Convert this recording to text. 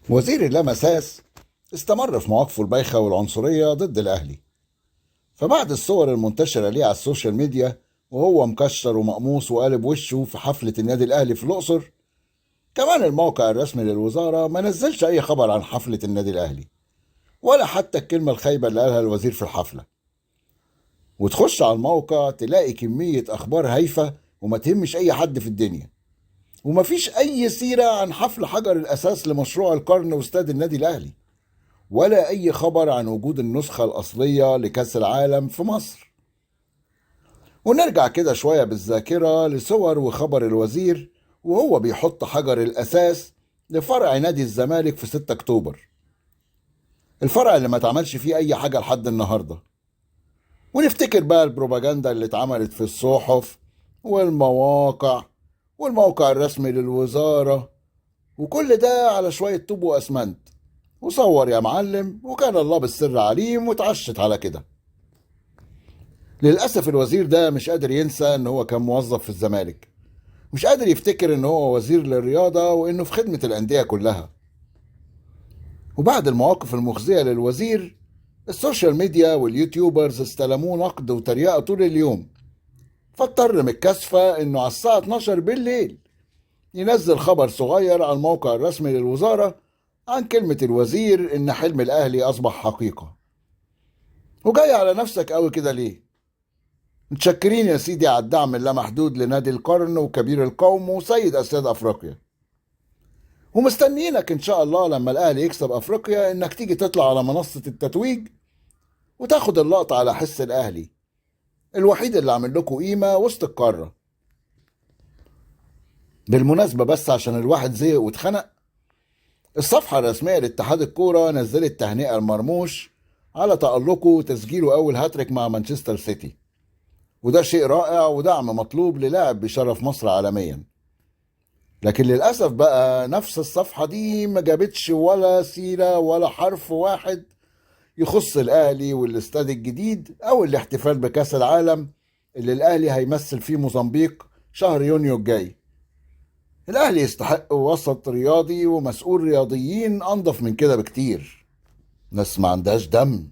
وزير اللامساس استمر في مواقفه البايخة والعنصرية ضد الأهلي. فبعد الصور المنتشرة ليه على السوشيال ميديا وهو مكشر ومقموص وقالب وشه في حفلة النادي الأهلي في الأقصر، كمان الموقع الرسمي للوزارة ما نزلش أي خبر عن حفلة النادي الأهلي ولا حتى الكلمة الخايبة اللي قالها الوزير في الحفلة. وتخش على الموقع تلاقي كمية أخبار هايفة وما تهمش أي حد في الدنيا، ومفيش أي سيرة عن حفل حجر الأساس لمشروع القرن واستاد النادي الأهلي، ولا أي خبر عن وجود النسخة الأصلية لكأس العالم في مصر. ونرجع كده شوية بالذاكرة لصور وخبر الوزير وهو بيحط حجر الأساس لفرع نادي الزمالك في 6 أكتوبر، الفرع اللي ما تعملش فيه أي حاجة لحد النهاردة. ونفتكر بقى البروباجندا اللي اتعملت في الصحف والمواقع والموقع الرسمي للوزارة، وكل ده على شوية طوب وأسمنت وصور يا معلم، وكان الله بالسر عليم واتعشت على كده. للأسف الوزير ده مش قادر ينسى ان هو كان موظف في الزمالك، مش قادر يفتكر ان هو وزير للرياضة وانه في خدمة الأندية كلها. وبعد المواقف المخزية للوزير، السوشيال ميديا واليوتيوبرز استلموه نقد وتريقة طول اليوم، فاضطر من الكثفة انه على الساعة 12 بالليل ينزل خبر صغير على الموقع الرسمي للوزارة عن كلمة الوزير ان حلم الأهلي أصبح حقيقة. وجاي على نفسك قوي كده ليه؟ متشكرين يا سيدي على الدعم اللامحدود لنادي القرن وكبير القوم وسيد أسياد أفريقيا، ومستنيينك إن شاء الله لما الأهلي يكسب أفريقيا إنك تيجي تطلع على منصة التتويج وتاخد اللقطة على حس الأهلي الوحيد اللي عامل لكم قيمة وسط القارة. بالمناسبة بس عشان الواحد زهق واتخنق، الصفحة الرسمية لاتحاد الكورة نزلت تهنئة المرموش على تألقه وتسجيله أول هاتريك مع مانشستر سيتي، وده شيء رائع ودعم مطلوب للاعب بشرف مصر عالميا. لكن للأسف بقى نفس الصفحة دي ما جابتش ولا سيرة ولا حرف واحد يخص الأهلي والاستاد الجديد أو الاحتفال بكأس العالم اللي الأهلي هيمثل فيه موزمبيق شهر يونيو الجاي. الأهلي يستحق وسط رياضي ومسؤول رياضيين أنظف من كده بكتير، ناس ما عندهاش دم.